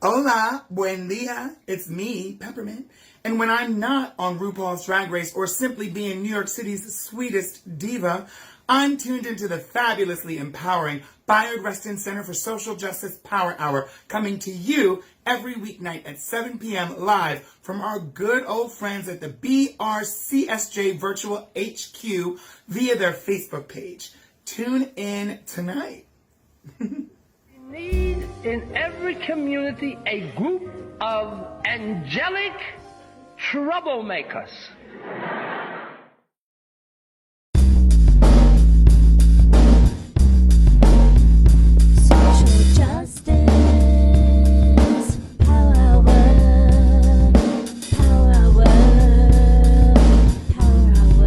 Hola, buen dia. It's me, Peppermint. And when I'm not on RuPaul's Drag Race or simply being New York City's sweetest diva, I'm tuned into the fabulously empowering Bayard Rustin Center for Social Justice Power Hour, coming to you every weeknight at 7 p.m. live from our good old friends at the BRCSJ Virtual HQ via their Facebook page. Tune in tonight. Need in every community a group of angelic troublemakers. Social justice, power hour, power hour, power hour.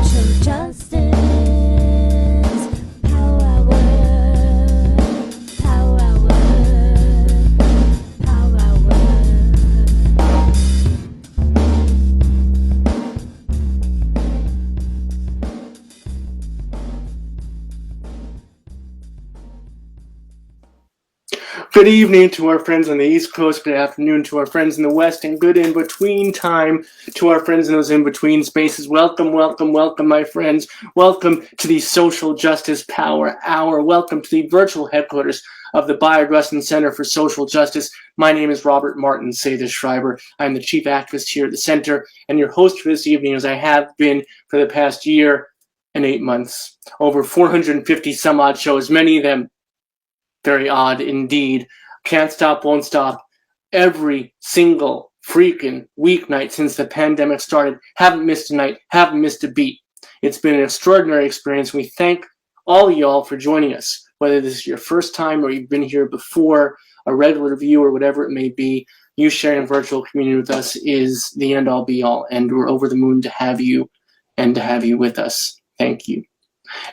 Social justice, power hour, power hour, power hour. Good evening to our friends on the East Coast, good afternoon to our friends in the West, and good in-between time to our friends in those in-between spaces. Welcome, welcome, welcome, my friends. Welcome to the Social Justice Power Hour. Welcome to the virtual headquarters of the Bayard Rustin Center for Social Justice. My name is Robert Martin Say-This-Schreiber. I'm the chief activist here at the center, and your host for this evening, as I have been for the past year and 8 months. Over 450 some odd shows, many of them very odd indeed. Can't stop, won't stop. Every single freaking weeknight since the pandemic started. Haven't missed a night, haven't missed a beat. It's been an extraordinary experience. We thank all of y'all for joining us, whether this is your first time or you've been here before, a regular viewer, whatever it may be. You sharing a virtual community with us is the end-all be-all, and we're over the moon to have you and to have you with us. Thank you.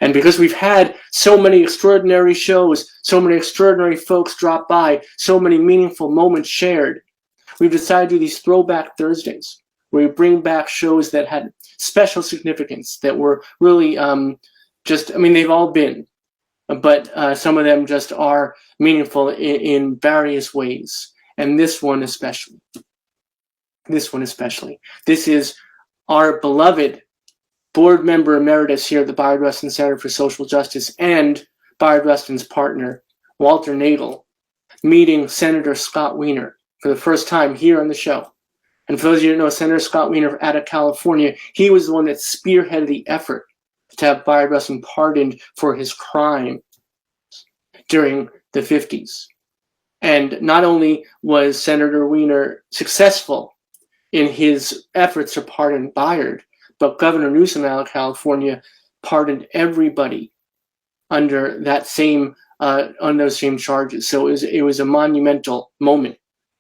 And because we've had so many extraordinary shows, so many extraordinary folks drop by, so many meaningful moments shared, we've decided to do these Throwback Thursdays, where we bring back shows that had special significance, that were really they've all been, but some of them just are meaningful in various ways. And this one especially. This is our beloved board member emeritus here at the Bayard Rustin Center for Social Justice and Bayard Rustin's partner, Walter Naegle, meeting Senator Scott Wiener for the first time here on the show. And for those of you who know Senator Scott Wiener out of California, he was the one that spearheaded the effort to have Bayard Rustin pardoned for his crime during the 50s. And not only was Senator Wiener successful in his efforts to pardon Bayard, but Governor Newsom out of California pardoned everybody under that same on those same charges. So it was a monumental moment,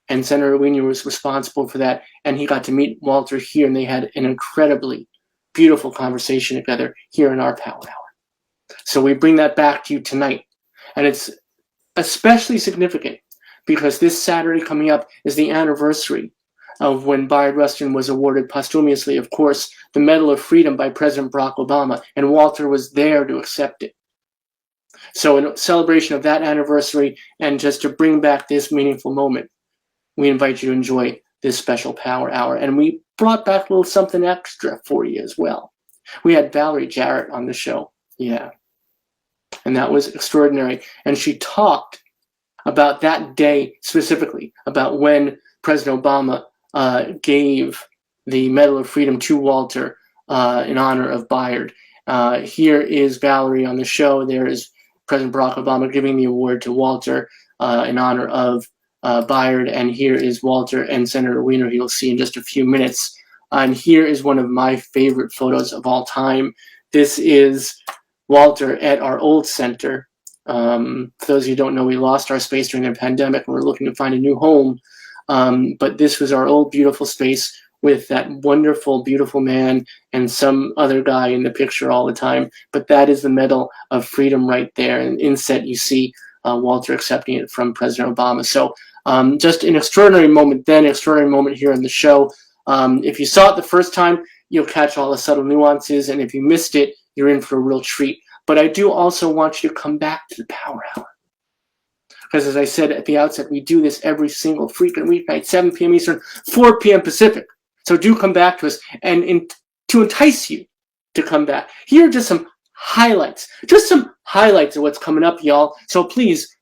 and Senator Wiener was responsible for that. And he got to meet Walter here, and they had an incredibly beautiful conversation together here in our Power Hour. So we bring that back to you tonight, and it's especially significant because this Saturday coming up is the anniversary of when Bayard Rustin was awarded posthumously, of course, the Medal of Freedom by President Barack Obama, and Walter was there to accept it. So in celebration of that anniversary, and just to bring back this meaningful moment, we invite you to enjoy this special Power Hour. And we brought back a little something extra for you as well. We had Valerie Jarretti on the show, yeah. And that was extraordinary. And she talked about that day specifically, about when President Obama gave the Medal of Freedom to Walter in honor of Bayard. Here is Valerie on the show. There is President Barack Obama giving the award to Walter in honor of Bayard. And here is Walter and Senator Wiener, you'll see in just a few minutes. And here is one of my favorite photos of all time. This is Walter at our old center. For those of you who don't know, we lost our space during the pandemic and we're looking to find a new home. But this was our old beautiful space with that wonderful, beautiful man and some other guy in the picture all the time. But that is the Medal of Freedom right there. And inset, you see Walter accepting it from President Obama. So just an extraordinary moment then, extraordinary moment here on the show. If you saw it the first time, you'll catch all the subtle nuances. And if you missed it, you're in for a real treat. But I do also want you to come back to the Power Hour. because as I said at the outset, we do this every single freaking weeknight, 7 p.m. Eastern, 4 p.m. Pacific. So do come back to us, and to entice you to come back, here are just some highlights of what's coming up, y'all. So please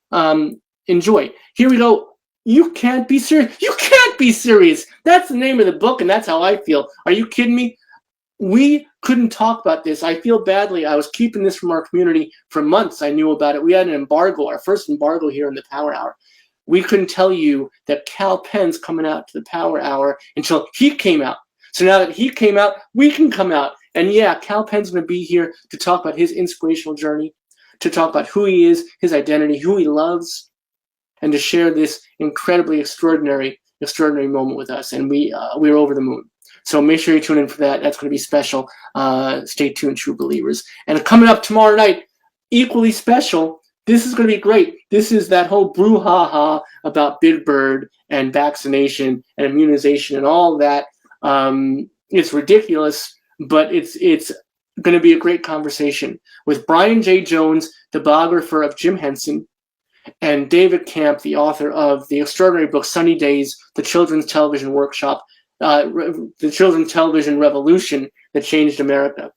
enjoy. Here we go. You can't be serious. You can't be serious. That's the name of the book, and that's how I feel. Are you kidding me? We couldn't talk about this. I feel badly. I was keeping this from our community for months. I knew about it. We had an embargo, our first embargo here in the Power Hour. We couldn't tell you that Cal Penn's coming out to the Power Hour until he came out. So now that he came out, we can come out. And yeah, Cal Penn's going to be here to talk about his inspirational journey, to talk about who he is, his identity, who he loves, and to share this incredibly extraordinary moment with us. And we're over the moon. So make sure you tune in for that. That's going to be special. Stay tuned, true believers. And coming up tomorrow night, equally special, this is going to be great. This is that whole brouhaha about Big Bird and vaccination and immunization and all that. It's ridiculous, but it's going to be a great conversation with Brian J. Jones, the biographer of Jim Henson, and David Camp, the author of the extraordinary book Sunny Days, the Children's Television Workshop, the Children's Television Revolution that changed America.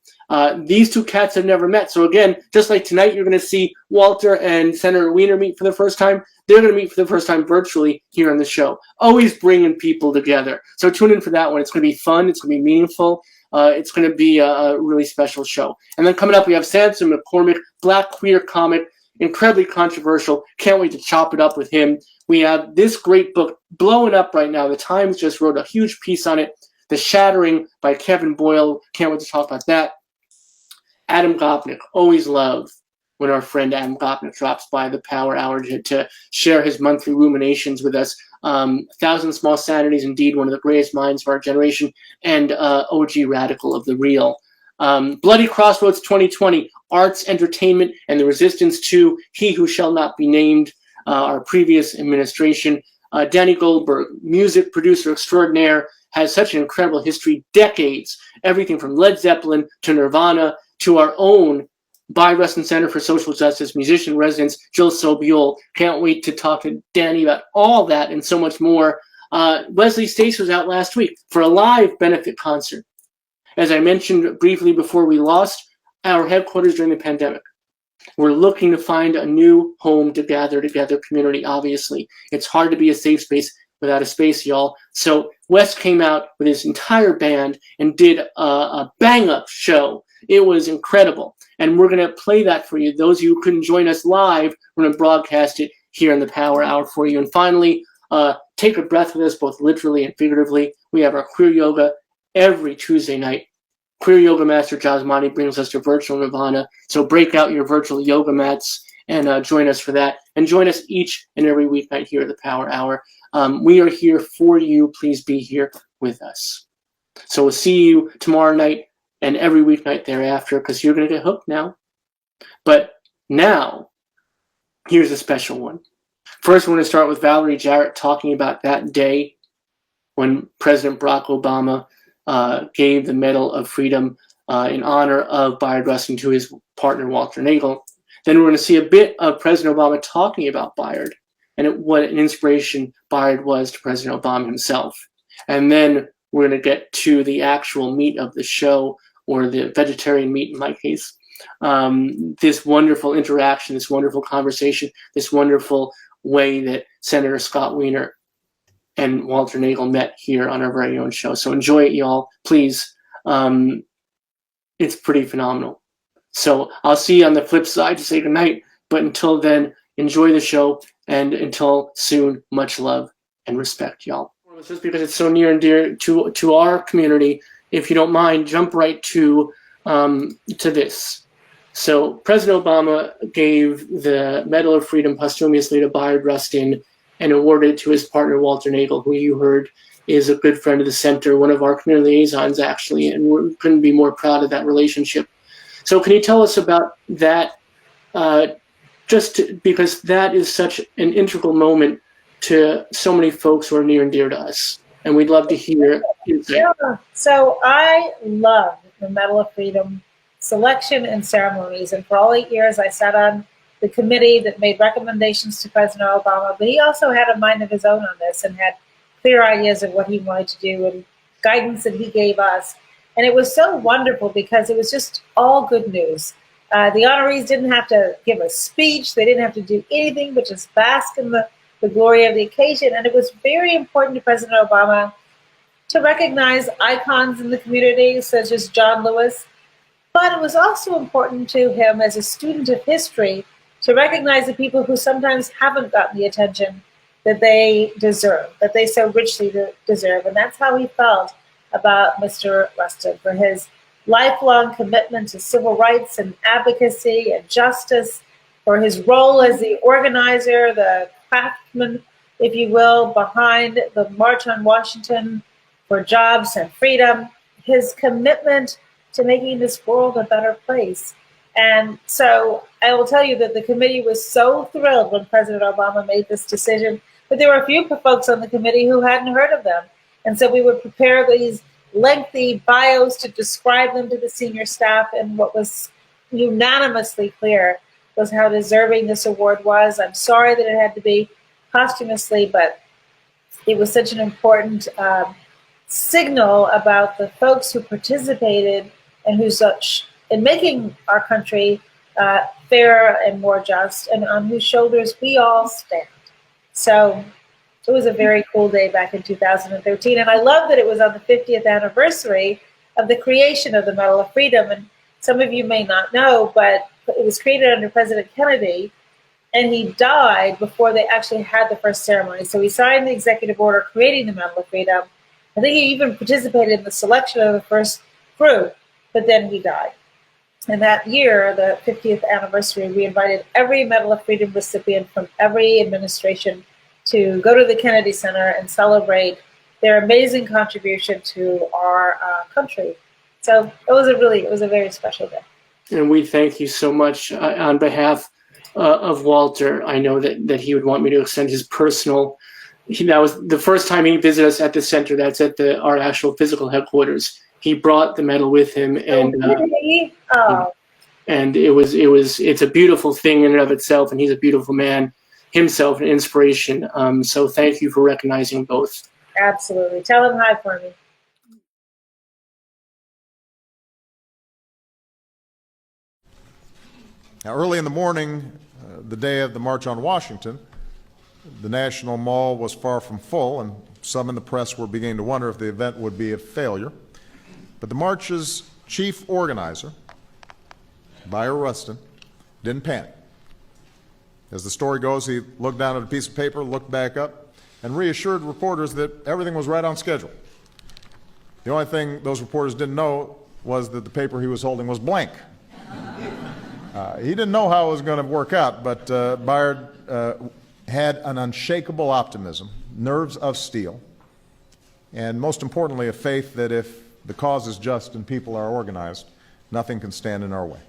These two cats have never met. So again, just like tonight, you're going to see Walter and Senator Wiener meet for the first time. They're going to meet for the first time virtually here on the show. Always bringing people together. So tune in for that one. It's going to be fun. It's going to be meaningful. It's going to be a really special show. And then coming up, we have Samson McCormick, Black queer comic, incredibly controversial. Can't wait to chop it up with him. We have this great book blowing up right now. The Times just wrote a huge piece on it. The Shattering by Kevin Boyle. Can't wait to talk about that. Adam Gopnik. Always love when our friend Adam Gopnik drops by the Power Hour to share his monthly ruminations with us. 1,000 Small Sanities, indeed one of the greatest minds of our generation, and OG Radical of the Real. Bloody Crossroads 2020, Arts, Entertainment, and the Resistance to He Who Shall Not Be Named, our previous administration. Danny Goldberg, music producer extraordinaire, has such an incredible history, decades, everything from Led Zeppelin to Nirvana to our own Bayard Rustin Center for Social Justice musician residence, Jill Sobiol. Can't wait to talk to Danny about all that and so much more. Wesley Stace was out last week for a live benefit concert. As I mentioned briefly before, we lost our headquarters during the pandemic. We're looking to find a new home to gather together, community, obviously. It's hard to be a safe space without a space, y'all. So Wes came out with his entire band and did a bang-up show. It was incredible. And we're going to play that for you. Those of you who couldn't join us live, we're going to broadcast it here in the Power Hour for you. And finally, take a breath with us, both literally and figuratively. We have our queer yoga every Tuesday night. Queer yoga master Jasmani brings us to virtual nirvana. So break out your virtual yoga mats and join us for that. And join us each and every weeknight here at the Power Hour. We are here for you. Please be here with us. So we'll see you tomorrow night and every weeknight thereafter, because you're going to get hooked now. But now, here's a special one. First, we're going to start with Valerie Jarretti talking about that day when President Barack Obama gave the Medal of Freedom in honor of Bayard Rustin to his partner, Walter Naegle. Then we're going to see a bit of President Obama talking about Bayard and what an inspiration Bayard was to President Obama himself. And then we're going to get to the actual meat of the show, or the vegetarian meat in my case. This wonderful interaction, this wonderful conversation, this wonderful way that Senator Scott Wiener and Walter Naegle met here on our very own show. So enjoy it, y'all. Please. It's pretty phenomenal. So I'll see you on the flip side to say goodnight. But until then, enjoy the show. And until soon, much love and respect, y'all. Just because it's so near and dear to our community, if you don't mind, jump right to this. So President Obama gave the Medal of Freedom posthumously to Bayard Rustin and awarded it to his partner, Walter Naegle, who you heard is a good friend of the center, one of our community liaisons, actually, and we couldn't be more proud of that relationship. So can you tell us about that, because that is such an integral moment to so many folks who are near and dear to us, and we'd love to hear you say. Yeah, so I love the Medal of Freedom selection and ceremonies, and for all 8 years I sat on the committee that made recommendations to President Obama, but he also had a mind of his own on this and had clear ideas of what he wanted to do and guidance that he gave us. And it was so wonderful because it was just all good news. The honorees didn't have to give a speech. They didn't have to do anything but just bask in the glory of the occasion. And it was very important to President Obama to recognize icons in the community, such as John Lewis. But it was also important to him as a student of history to recognize the people who sometimes haven't gotten the attention that they deserve, that they so richly deserve. And that's how he felt about Mr. Rustin, for his lifelong commitment to civil rights and advocacy and justice, for his role as the organizer, the craftsman, if you will, behind the March on Washington for jobs and freedom, his commitment to making this world a better place. And so I will tell you that the committee was so thrilled when President Obama made this decision, but there were a few folks on the committee who hadn't heard of them. And so we would prepare these lengthy bios to describe them to the senior staff, and what was unanimously clear was how deserving this award was. I'm sorry that it had to be posthumously, but it was such an important signal about the folks who participated and who's in making our country fairer and more just, and on whose shoulders we all stand. So it was a very cool day back in 2013, and I love that it was on the 50th anniversary of the creation of the Medal of Freedom. And some of you may not know, but it was created under President Kennedy, and he died before they actually had the first ceremony. So he signed the executive order creating the Medal of Freedom. I think he even participated in the selection of the first group, but then he died. And that year, the 50th anniversary, we invited every Medal of Freedom recipient from every administration to go to the Kennedy Center and celebrate their amazing contribution to our country. So it was a very special day. And we thank you so much on behalf of Walter. I know that he would want me to extend his personal. That was the first time he visited us at the center. That's at our actual physical headquarters. He brought the medal with him, and and it's a beautiful thing in and of itself. And he's a beautiful man himself, an inspiration. So thank you for recognizing both. Absolutely. Tell him hi for me. Now, early in the morning, the day of the March on Washington, the National Mall was far from full, and some in the press were beginning to wonder if the event would be a failure. But the march's chief organizer, Bayard Rustin, didn't panic. As the story goes, he looked down at a piece of paper, looked back up, and reassured reporters that everything was right on schedule. The only thing those reporters didn't know was that the paper he was holding was blank. He didn't know how it was going to work out, but Bayard had an unshakable optimism, nerves of steel, and most importantly, a faith that if the cause is just and people are organized, nothing can stand in our way.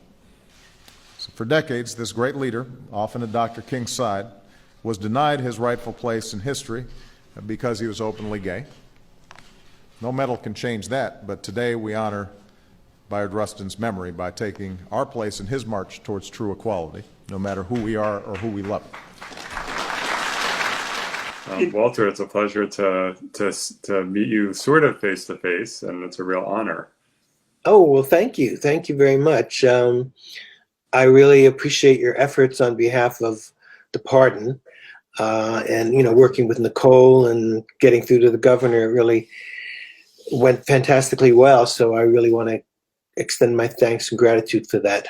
So for decades, this great leader, often at Dr. King's side, was denied his rightful place in history because he was openly gay. No medal can change that, but today we honor Bayard Rustin's memory by taking our place in his march towards true equality, no matter who we are or who we love. Walter, it's a pleasure to meet you sort of face to face, and it's a real honor. Oh, well, thank you. Thank you very much. I really appreciate your efforts on behalf of the pardon, and, working with Nicole and getting through to the governor really went fantastically well. So I really want to extend my thanks and gratitude for that.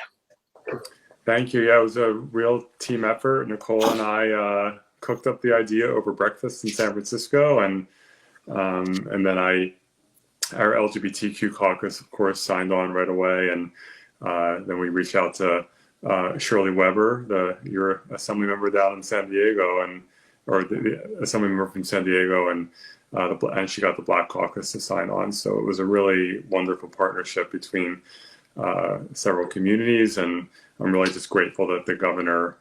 Thank you. Yeah, it was a real team effort. Nicole and I cooked up the idea over breakfast in San Francisco, and then our LGBTQ caucus, of course, signed on right away, and then we reached out to Shirley Weber, your assembly member down in San Diego, or the assembly member from San Diego, and she got the Black Caucus to sign on. So it was a really wonderful partnership between several communities, and I'm really just grateful that the governor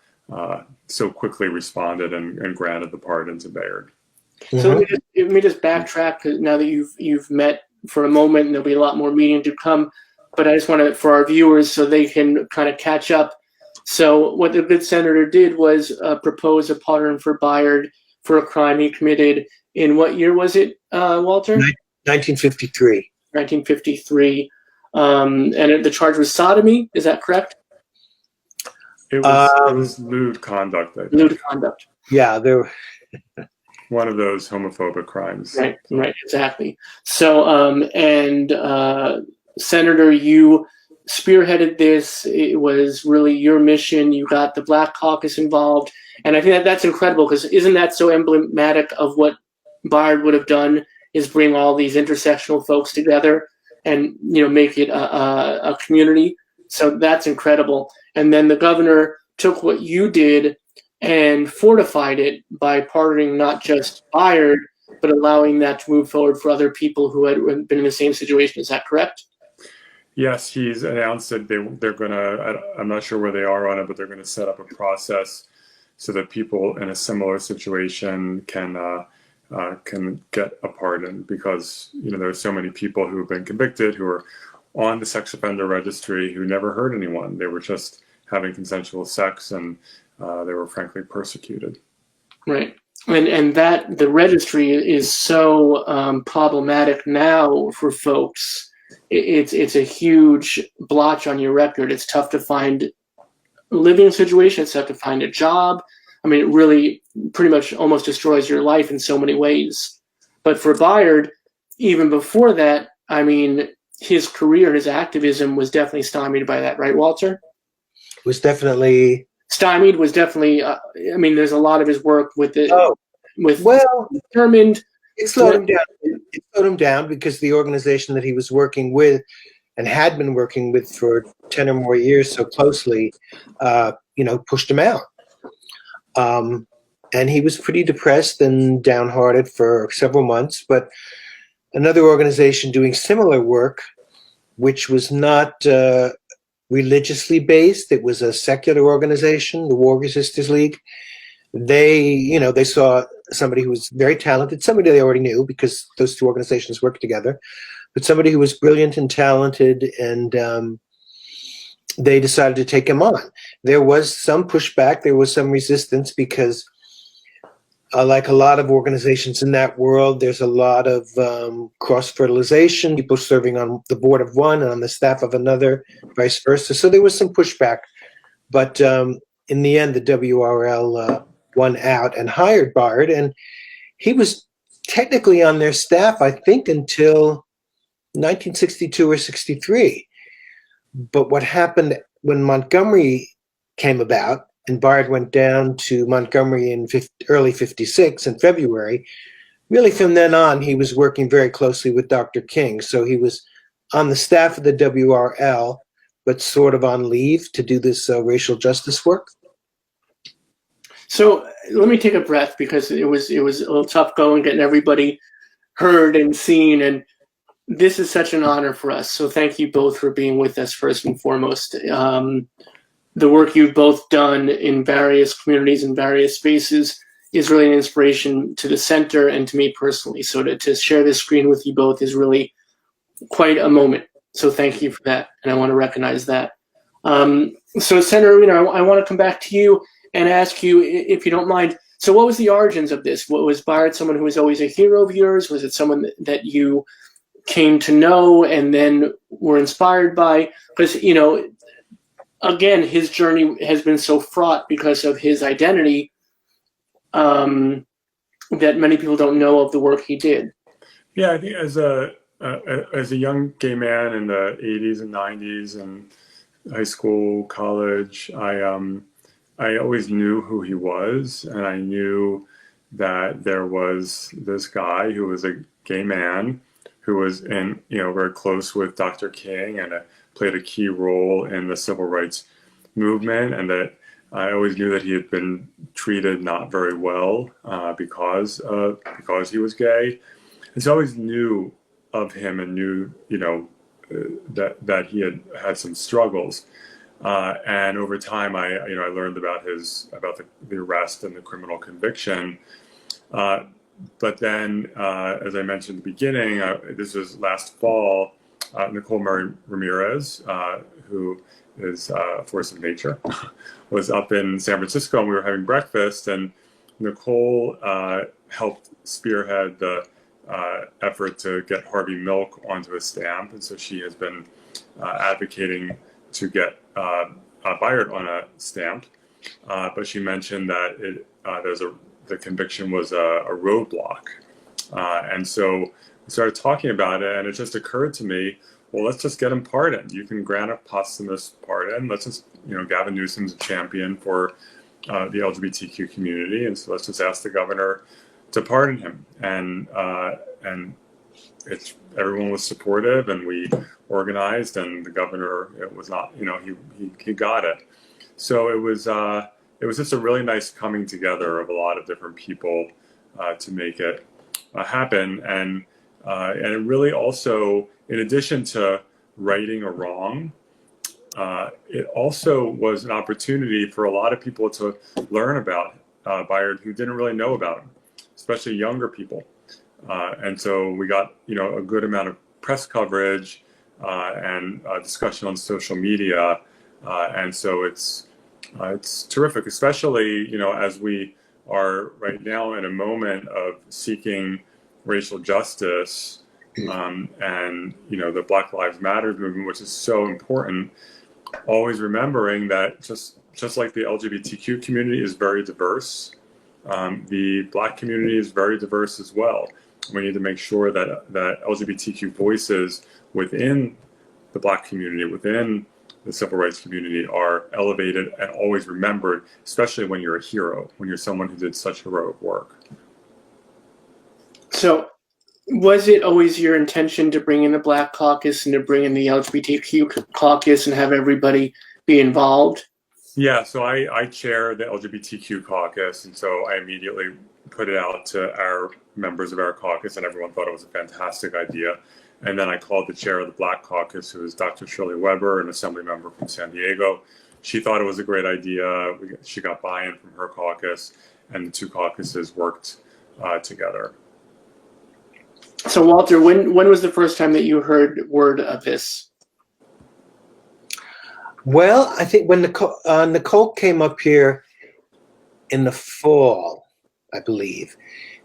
so quickly responded and granted the pardon to Bayard. So let me just backtrack, because now that you've met for a moment, and there'll be a lot more meeting to come. But I just want to, for our viewers, so they can kind of catch up. So what the good senator did was propose a pardon for Bayard for a crime he committed in what year was it, Walter? 1953. 1953. And the charge was sodomy. Is that correct? It was lewd conduct, I think. Lewd conduct. Yeah, there. One of those homophobic crimes. Right, exactly. So, Senator, you spearheaded this. It was really your mission. You got the Black Caucus involved. And I think that's incredible, because isn't that so emblematic of what Bayard would have done, is bring all these intersectional folks together and, make it a community. So that's incredible. And then the governor took what you did and fortified it by pardoning not just Bayard, but allowing that to move forward for other people who had been in the same situation. Is that correct? Yes, he's announced that they're going to, I'm not sure where they are on it, but they're going to set up a process so that people in a similar situation can get a pardon, because there are so many people who have been convicted who are on the sex offender registry who never hurt anyone. They were just having consensual sex, and they were frankly persecuted. Right. And that the registry is so problematic now for folks. It's a huge blotch on your record. It's tough to find a living situation. It's tough to find a job. I mean, it really pretty much almost destroys your life in so many ways. But for Bayard, even before that, I mean, his career, his activism was definitely stymied by that, right, Walter? Was definitely stymied. Was definitely. I mean, there's a lot of his work with it. Determined. It slowed him down. It slowed him down because the organization that he was working with, and had been working with for 10 or more years so closely, pushed him out. And he was pretty depressed and downhearted for several months. But another organization doing similar work, which was not religiously based, it was a secular organization, the War Resisters League. They saw somebody who was very talented, somebody they already knew because those two organizations worked together, but somebody who was brilliant and talented, and they decided to take him on. There was some pushback, there was some resistance because like a lot of organizations in that world, there's a lot of cross-fertilization, people serving on the board of one and on the staff of another, vice versa. So there was some pushback. But in the end, the WRL won out and hired Bayard. And he was technically on their staff, I think, until 1962 or 63. But what happened when Montgomery came about, and Bayard went down to Montgomery in early 56 in February, really from then on, he was working very closely with Dr. King. So he was on the staff of the WRL, but sort of on leave to do this racial justice work. So let me take a breath, because it was a little tough going, getting everybody heard and seen. And this is such an honor for us. So thank you both for being with us, first and foremost. The work you've both done in various communities and various spaces is really an inspiration to the center and to me personally. So to share this screen with you both is really quite a moment. So thank you for that, and I want to recognize that. So Senator, I want to come back to you and ask you, if you don't mind, so what was the origins of this? What was Bayard someone who was always a hero of yours? Was it someone that you came to know and then were inspired by? Because, again, his journey has been so fraught because of his identity that many people don't know of the work he did. Yeah, I think as a young gay man in the 80s and 90s and high school, college, I always knew who he was, and I knew that there was this guy who was a gay man who was very close with Dr. King and played a key role in the civil rights movement, and that I always knew that he had been treated not very well because he was gay. And so I always knew of him and knew, that he had some struggles. And over time, I learned about the arrest and the criminal conviction. But then, as I mentioned at the beginning, this was last fall, Nicole Murray Ramirez, who is a force of nature, was up in San Francisco, and we were having breakfast, and Nicole helped spearhead the effort to get Harvey Milk onto a stamp, and so she has been advocating to get Bayard on a stamp. But she mentioned that the conviction was a roadblock, and so we started talking about it, and it just occurred to me, well, let's just get him pardoned. You can grant a posthumous pardon. Let's just, Gavin Newsom's a champion for the LGBTQ community, and so let's just ask the governor to pardon him. And everyone was supportive, and we organized, and the governor, it was not, he got it. So it was just a really nice coming together of a lot of different people to make it happen, and it really also, in addition to righting a wrong, it also was an opportunity for a lot of people to learn about Bayard who didn't really know about him, especially younger people. And so we got, a good amount of press coverage and discussion on social media. And so it's terrific, especially, as we are right now in a moment of seeking racial justice and, the Black Lives Matter movement, which is so important, always remembering that just like the LGBTQ community is very diverse, the Black community is very diverse as well. We need to make sure that LGBTQ voices within the Black community, within the civil rights community, are elevated and always remembered, especially when you're a hero, when you're someone who did such heroic work. So was it always your intention to bring in the Black Caucus and to bring in the LGBTQ caucus and have everybody be involved? Yeah, so I chair the LGBTQ caucus, and so I immediately put it out to our members of our caucus, and everyone thought it was a fantastic idea. And then I called the chair of the Black Caucus, who is Dr. Shirley Weber, an assembly member from San Diego. She thought it was a great idea. She got buy-in from her caucus, and the two caucuses worked together. So, Walter, when was the first time that you heard word of this? Well, I think when Nicole came up here in the fall, I believe,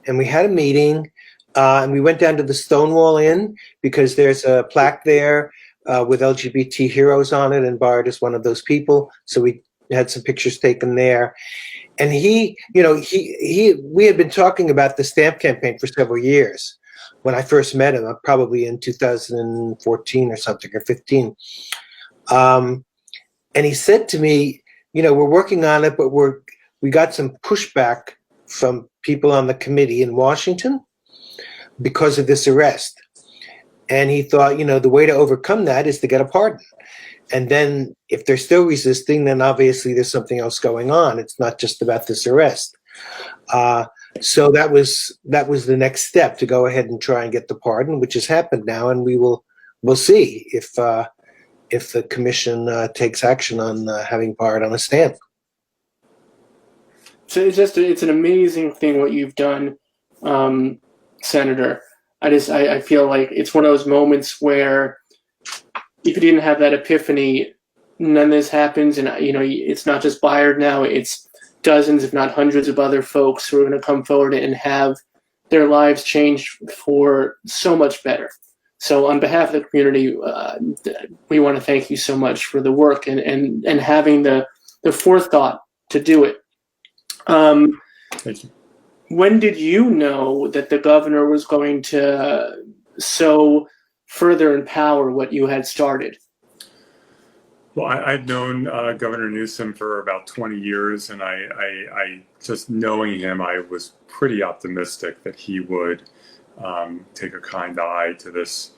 and we had a meeting, and we went down to the Stonewall Inn because there's a plaque there with LGBT heroes on it, and Bayard is one of those people. So we had some pictures taken there. And we had been talking about the stamp campaign for several years. When I first met him, probably in 2014 or something, or 15. And he said to me, we're working on it, but we got some pushback from people on the committee in Washington because of this arrest. And he thought, the way to overcome that is to get a pardon. And then if they're still resisting, then obviously there's something else going on. It's not just about this arrest. So that was the next step, to go ahead and try and get the pardon, which has happened now, and we'll see if the commission takes action on having Bayard on a stamp. So it's an amazing thing what you've done, Senator. I feel like it's one of those moments where if you didn't have that epiphany, none of this happens. And it's not just Bayard now; it's dozens, if not hundreds, of other folks who are going to come forward and have their lives changed for so much better. So on behalf of the community, we want to thank you so much for the work and having the forethought to do it. Thank you. When did you know that the governor was going to so further empower what you had started? Well, I've known Governor Newsom for about 20 years, and I just knowing him, I was pretty optimistic that he would take a kind eye to this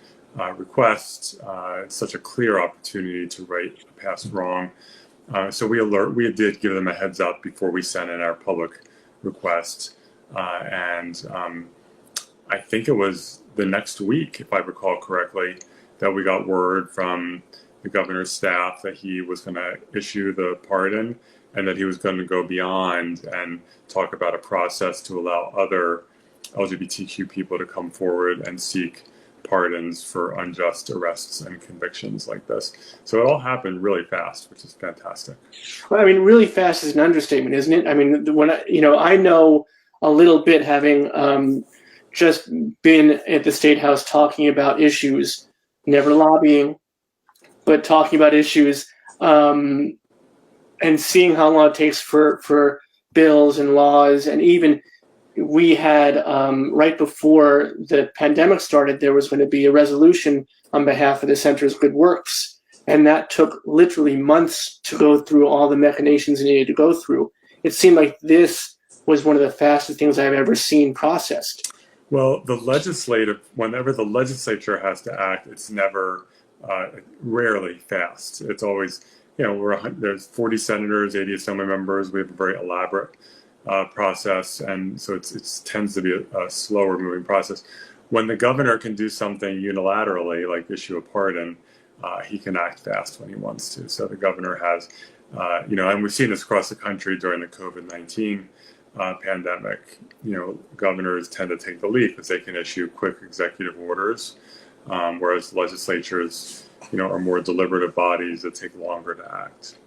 request. It's such a clear opportunity to right a past wrong. So we did give them a heads up before we sent in our public request. And I think it was the next week, if I recall correctly, that we got word from the governor's staff that he was going to issue the pardon, and that he was going to go beyond and talk about a process to allow other LGBTQ people to come forward and seek pardons for unjust arrests and convictions like this. So it all happened really fast, which is fantastic. Well, I mean, really fast is an understatement, isn't it? I mean, when I know a little bit, having just been at the State House talking about issues, never lobbying, but talking about issues, and seeing how long it takes for bills and laws. And even we had, right before the pandemic started, there was going to be a resolution on behalf of the Center's Good Works. And that took literally months to go through all the machinations it needed to go through. It seemed like this was one of the fastest things I've ever seen processed. Well, whenever the legislature has to act, it's never, rarely fast. It's always, there's 40 senators, 80 assembly members. We have a very elaborate process, and so it tends to be a slower moving process. When the governor can do something unilaterally, like issue a pardon, he can act fast when he wants to. So the governor has, and we've seen this across the country during the COVID-19 pandemic. Governors tend to take the lead because they can issue quick executive orders, whereas legislatures, are more deliberative bodies that take longer to act.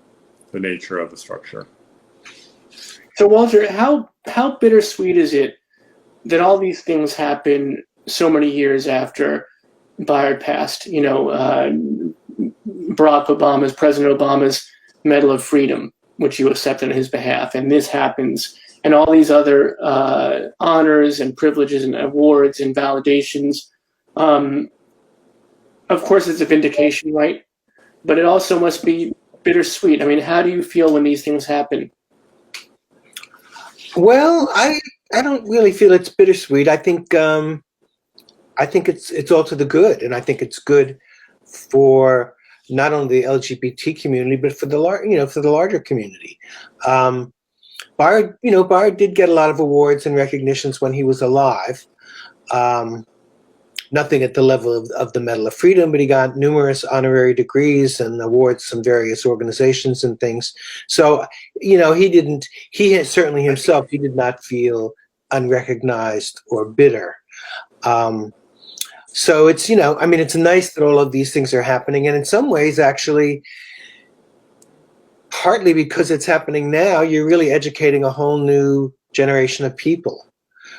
The nature of the structure. So, Walter, how bittersweet is it that all these things happen so many years after Bayard passed? Barack Obama's, President Obama's Medal of Freedom, which you accepted on his behalf, and this happens, and all these other honors and privileges and awards and validations. Of course, it's a vindication, right? But it also must be bittersweet. I mean, how do you feel when these things happen? Well, I don't really feel it's bittersweet. I think it's all to the good, and I think it's good for not only the LGBT community but for the larger community. Bayard did get a lot of awards and recognitions when he was alive. Nothing at the level of the Medal of Freedom, but he got numerous honorary degrees and awards from various organizations and things. So, he certainly himself, he did not feel unrecognized or bitter. So it's, it's nice that all of these things are happening. And in some ways, actually, partly because it's happening now, you're really educating a whole new generation of people.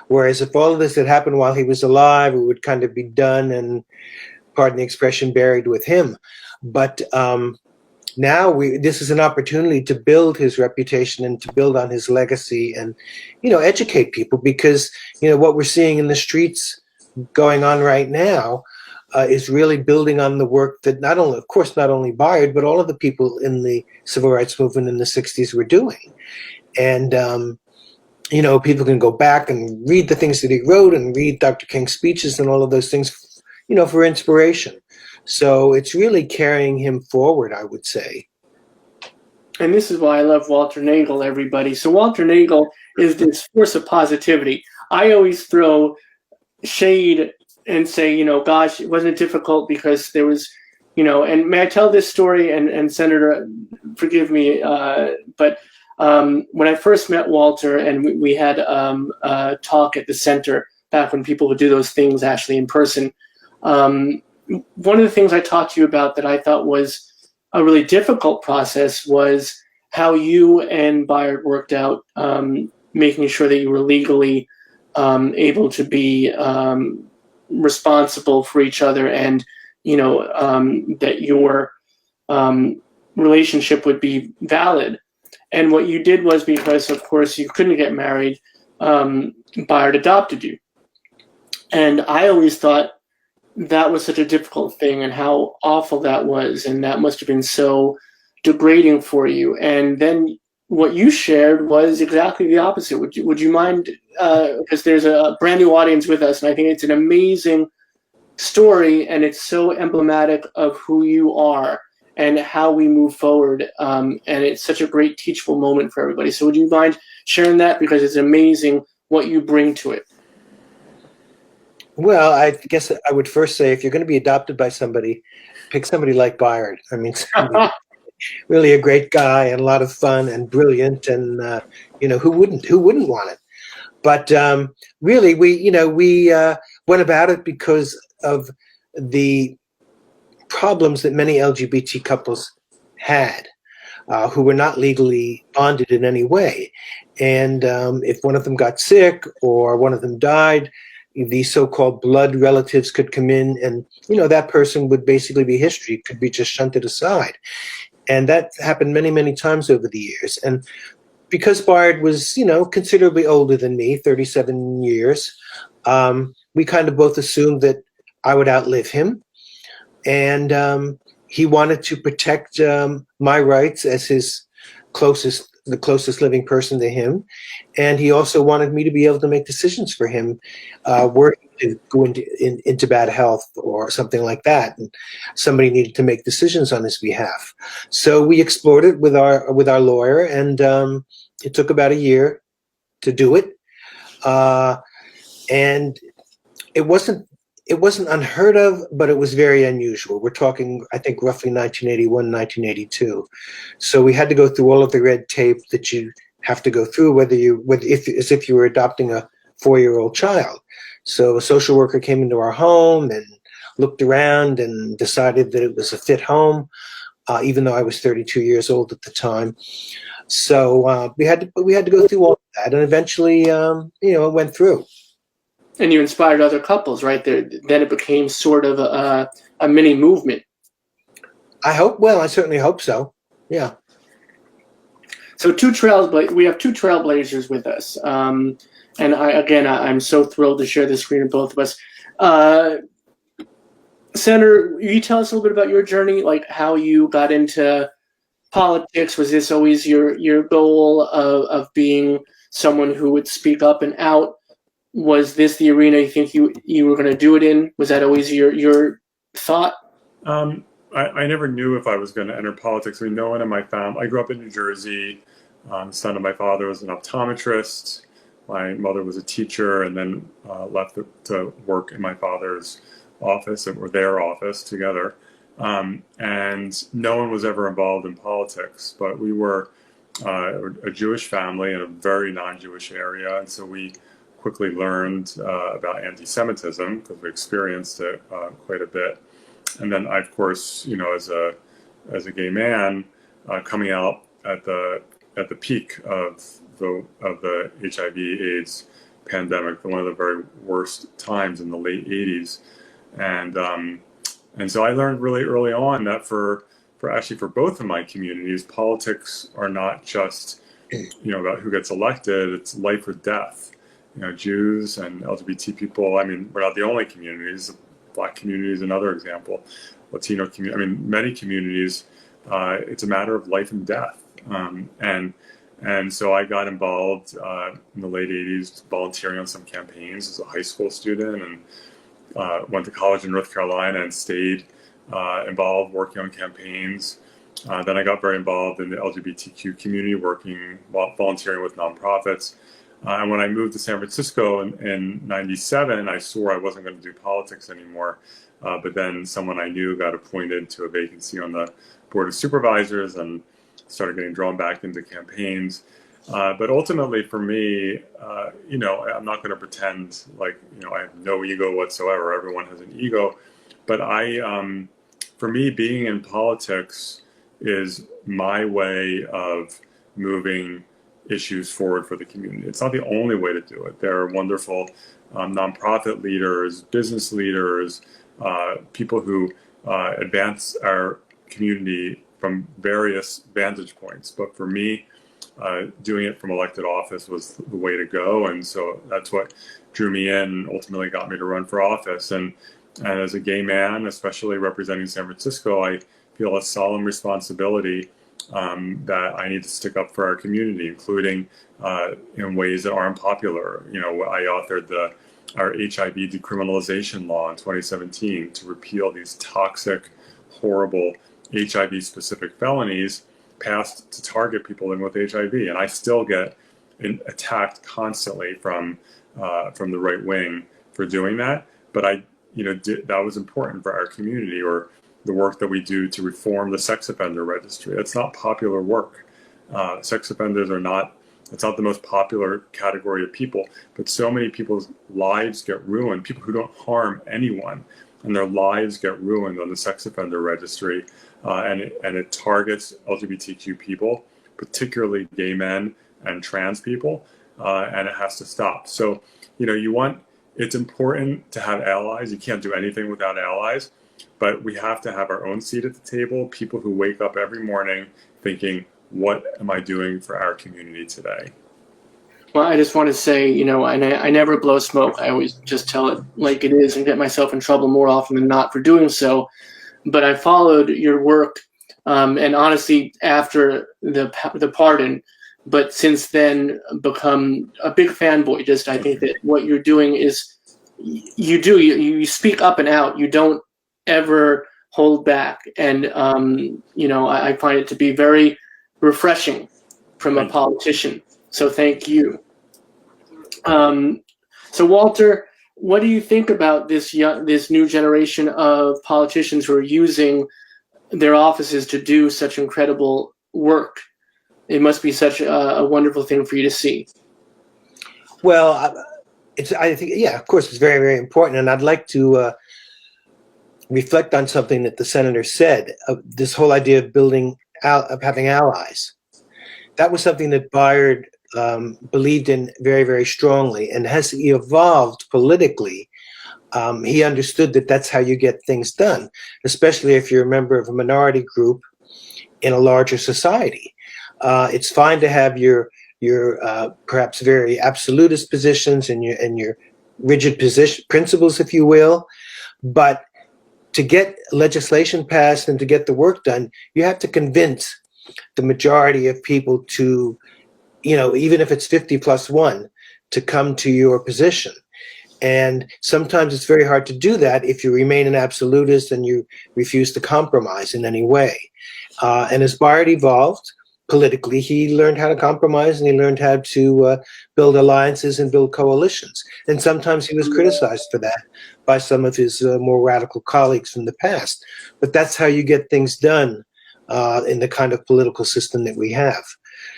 Whereas if all of this had happened while he was alive, it would kind of be done and, pardon the expression, buried with him. But now this is an opportunity to build his reputation and to build on his legacy and, educate people, because, what we're seeing in the streets going on right now is really building on the work that not only Bayard, but all of the people in the civil rights movement in the 60s were doing. And, people can go back and read the things that he wrote and read Dr. King's speeches and all of those things, for inspiration. So it's really carrying him forward, I would say. And this is why I love Walter Naegle, everybody. So Walter Naegle is this force of positivity. I always throw shade and say, gosh, it wasn't difficult because there was, and may I tell this story, and Senator, forgive me, but when I first met Walter and we had a talk at the center back when people would do those things actually in person, one of the things I talked to you about that I thought was a really difficult process was how you and Bayard worked out making sure that you were legally able to be responsible for each other, and that your relationship would be valid. And what you did was, because of course you couldn't get married, Bayard adopted you. And I always thought that was such a difficult thing and how awful that was, and that must have been so degrading for you. And then what you shared was exactly the opposite. Would you mind, because there's a brand new audience with us, and I think it's an amazing story, and it's so emblematic of who you are and how we move forward. And it's such a great teachable moment for everybody. So would you mind sharing that? Because it's amazing what you bring to it. Well, I guess I would first say, if you're going to be adopted by somebody, pick somebody like Bayard. I mean, really a great guy and a lot of fun and brilliant, and who wouldn't want it? But really, we went about it because of the problems that many LGBT couples had, who were not legally bonded in any way. And if one of them got sick or one of them died, these so-called blood relatives could come in, and that person would basically be history, could be just shunted aside. And that happened many, many times over the years. And because Bayard was, considerably older than me, 37 years, we kind of both assumed that I would outlive him. And he wanted to protect my rights as the closest living person to him. And he also wanted me to be able to make decisions for him, were he to go into bad health or something like that. And somebody needed to make decisions on his behalf. So we explored it with our lawyer, and it took about a year to do it. And it wasn't unheard of, but it was very unusual. We're talking, I think, roughly 1981, 1982. So we had to go through all of the red tape that you have to go through, as if you were adopting a 4-year-old child. So a social worker came into our home and looked around and decided that it was a fit home, even though I was 32 years old at the time. So we had to go through all of that, and eventually, it went through. And you inspired other couples, right? Then it became sort of a mini movement. I certainly hope so. Yeah. So we have two trailblazers with us. And I'm so thrilled to share the screen with both of us. Senator, will you tell us a little bit about your journey, like how you got into politics? Was this always your goal of being someone who would speak up and out? Was this the arena you think you were going to do it in? Was that always your thought? I never knew if I was going to enter politics. I mean, no one in my family. I grew up in New Jersey. The son of my father was an optometrist. My mother was a teacher, and then left to work in my father's office, or their office together. And no one was ever involved in politics. But we were a Jewish family in a very non-Jewish area, and so we quickly learned about anti-Semitism because we experienced it quite a bit. And then I, of course, as a gay man, coming out at the peak of the HIV/AIDS pandemic, one of the very worst times in the late 80s, and so I learned really early on that for both of my communities, politics are not just about who gets elected; it's life or death. Jews and LGBT people, I mean, we're not the only communities. The Black community is another example. Latino community, I mean, many communities, it's a matter of life and death. And so I got involved in the late 80s, volunteering on some campaigns as a high school student, and went to college in North Carolina and stayed involved working on campaigns. Then I got very involved in the LGBTQ community, volunteering with nonprofits. And when I moved to San Francisco in 97, I swore I wasn't going to do politics anymore. But then someone I knew got appointed to a vacancy on the Board of Supervisors and started getting drawn back into campaigns. But ultimately for me, I'm not going to pretend like, I have no ego whatsoever. Everyone has an ego. But for me, being in politics is my way of moving issues forward for the community. It's not the only way to do it. There are wonderful nonprofit leaders, business leaders, people who advance our community from various vantage points. But for me, doing it from elected office was the way to go. And so that's what drew me in and ultimately got me to run for office. And as a gay man, especially representing San Francisco, I feel a solemn responsibility that I need to stick up for our community, including in ways that are unpopular. I authored our HIV decriminalization law in 2017 to repeal these toxic, horrible HIV-specific felonies passed to target people living with HIV, and I still get attacked constantly from the right wing for doing that. But that was important for our community, or the work that we do to reform the sex offender registry. It's not popular work. Sex offenders are not It's not the most popular category of people, but so many people's lives get ruined, people who don't harm anyone, and their lives get ruined on the sex offender registry. And it targets LGBTQ people, particularly gay men and trans people, and it has to stop. So, it's important to have allies. You can't do anything without allies, but we have to have our own seat at the table, people who wake up every morning thinking, what am I doing for our community today? Well, I just want to say, I never blow smoke. I always just tell it like it is and get myself in trouble more often than not for doing so. But I followed your work, and honestly, after the pardon, but since then become a big fanboy. I think that what you're doing is you speak up and out. You don't ever hold back, and I find it to be very refreshing from a politician. So thank you. So Walter, what do you think about this new generation of politicians who are using their offices to do such incredible work? It must be such a wonderful thing for you to see. Well, I think, yeah, of course, it's very, very important. And I'd like to reflect on something that the senator said, this whole idea of having allies. That was something that Bayard believed in very, very strongly. And as he evolved politically, he understood that that's how you get things done, especially if you're a member of a minority group in a larger society. It's fine to have your perhaps very absolutist positions and your rigid principles, if you will, but to get legislation passed and to get the work done, you have to convince the majority of people to, even if it's 50+1, to come to your position. And sometimes it's very hard to do that if you remain an absolutist and you refuse to compromise in any way. And as Bayard evolved politically, he learned how to compromise and he learned how to build alliances and build coalitions. And sometimes he was criticized for that by some of his more radical colleagues from the past. But that's how you get things done in the kind of political system that we have.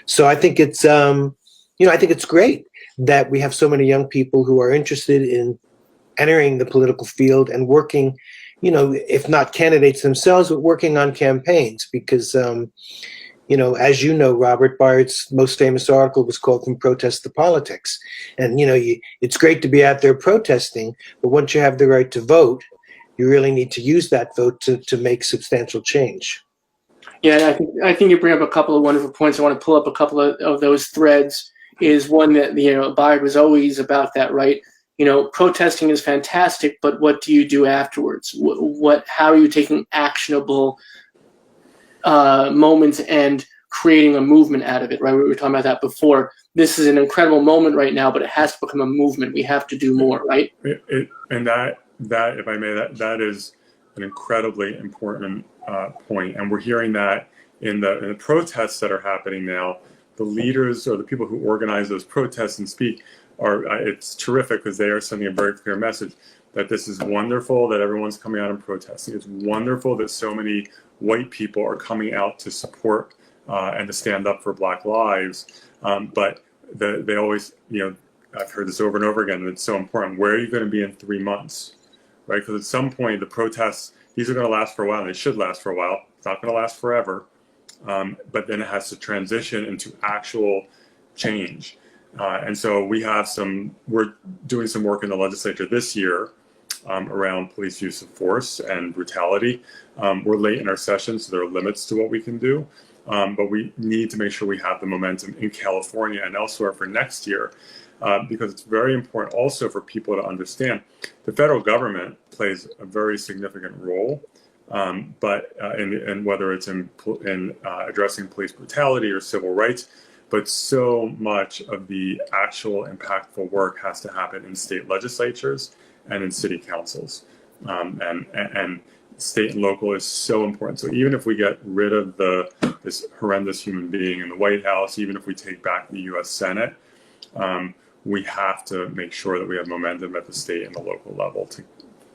So I think it's, I think it's great that we have so many young people who are interested in entering the political field and working, if not candidates themselves, but working on campaigns because, as you know, Robert, Bayard's most famous article was called From Protest to Politics. And, it's great to be out there protesting, but once you have the right to vote, you really need to use that vote to make substantial change. Yeah, I think you bring up a couple of wonderful points. I want to pull up a couple of those threads. Is one that, Bayard was always about that, right? Protesting is fantastic, but what do you do afterwards? How are you taking actionable moments and creating a movement out of it, right? We were talking about that before. This is an incredible moment right now, but it has to become a movement. We have to do more, right? And that, if I may, that is an incredibly important point. And we're hearing that in the protests that are happening now. The leaders or the people who organize those protests and speak it's terrific because they are sending a very clear message that this is wonderful that everyone's coming out and protesting. It's wonderful that so many white people are coming out to support and to stand up for Black lives. But they always, I've heard this over and over again, and it's so important. Where are you going to be in 3 months, right? Because at some point, the protests, these are going to last for a while, and they should last for a while. It's not going to last forever. But then it has to transition into actual change. And so we're doing some work in the legislature this year around police use of force and brutality. We're late in our session, so there are limits to what we can do. But we need to make sure we have the momentum in California and elsewhere for next year, because it's very important also for people to understand the federal government plays a very significant role. But whether it's in addressing police brutality or civil rights, but so much of the actual impactful work has to happen in state legislatures and in city councils, and state and local is so important. So even if we get rid of this horrendous human being in the White House, even if we take back the U.S. Senate, we have to make sure that we have momentum at the state and the local level to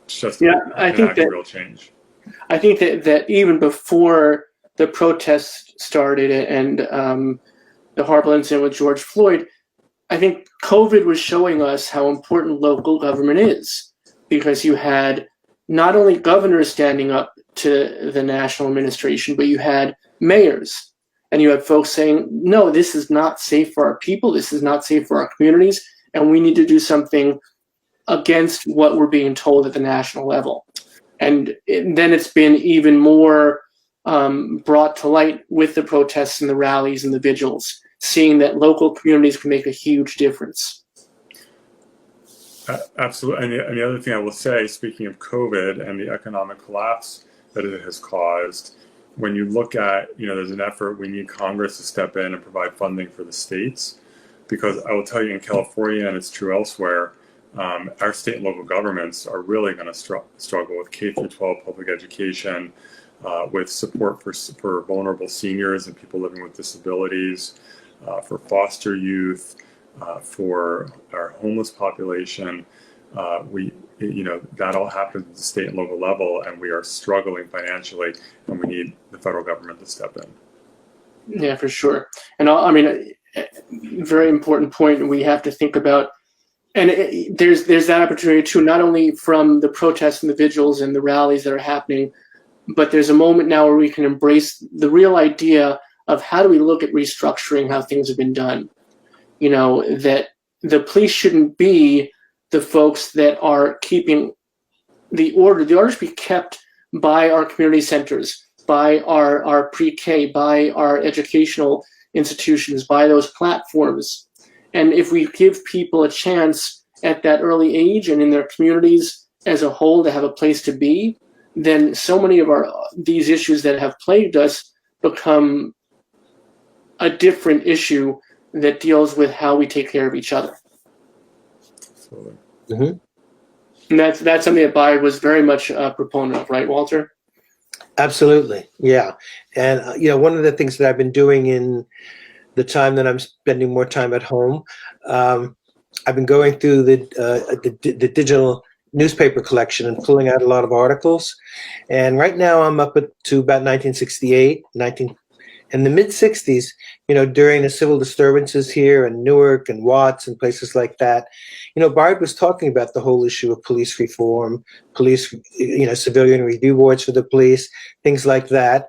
just enact real change. I think that even before the protests started and the horrible incident with George Floyd, I think COVID was showing us how important local government is, because you had not only governors standing up to the national administration, but you had mayors and you had folks saying, no, this is not safe for our people, this is not safe for our communities, and we need to do something against what we're being told at the national level. And then it's been even more brought to light with the protests and the rallies and the vigils, seeing that local communities can make a huge difference. Absolutely. And the other thing I will say, speaking of COVID and the economic collapse that it has caused, when you look at, there's an effort, we need Congress to step in and provide funding for the states, because I will tell you in California, and it's true elsewhere, our state and local governments are really going to struggle with K through 12 public education, with support for vulnerable seniors and people living with disabilities, for foster youth, for our homeless population. That all happens at the state and local level, and we are struggling financially, and we need the federal government to step in. Yeah, for sure. And very important point we have to think about. And there's that opportunity too, not only from the protests and the vigils and the rallies that are happening, but there's a moment now where we can embrace the real idea of how do we look at restructuring how things have been done. That the police shouldn't be the folks that are keeping the order. The order should be kept by our community centers, by our pre-K, by our educational institutions, by those platforms. And if we give people a chance at that early age and in their communities as a whole to have a place to be, then so many of these issues that have plagued us become a different issue that deals with how we take care of each other. Absolutely. Mm-hmm. And that's something that Bayard was very much a proponent of, right, Walter? Absolutely, yeah. And one of the things that I've been doing in the time that I'm spending more time at home, I've been going through the digital newspaper collection and pulling out a lot of articles. And right now I'm up to about 1968, in the mid-'60s, during the civil disturbances here in Newark and Watts and places like that, Bayard was talking about the whole issue of police reform, civilian review boards for the police, things like that.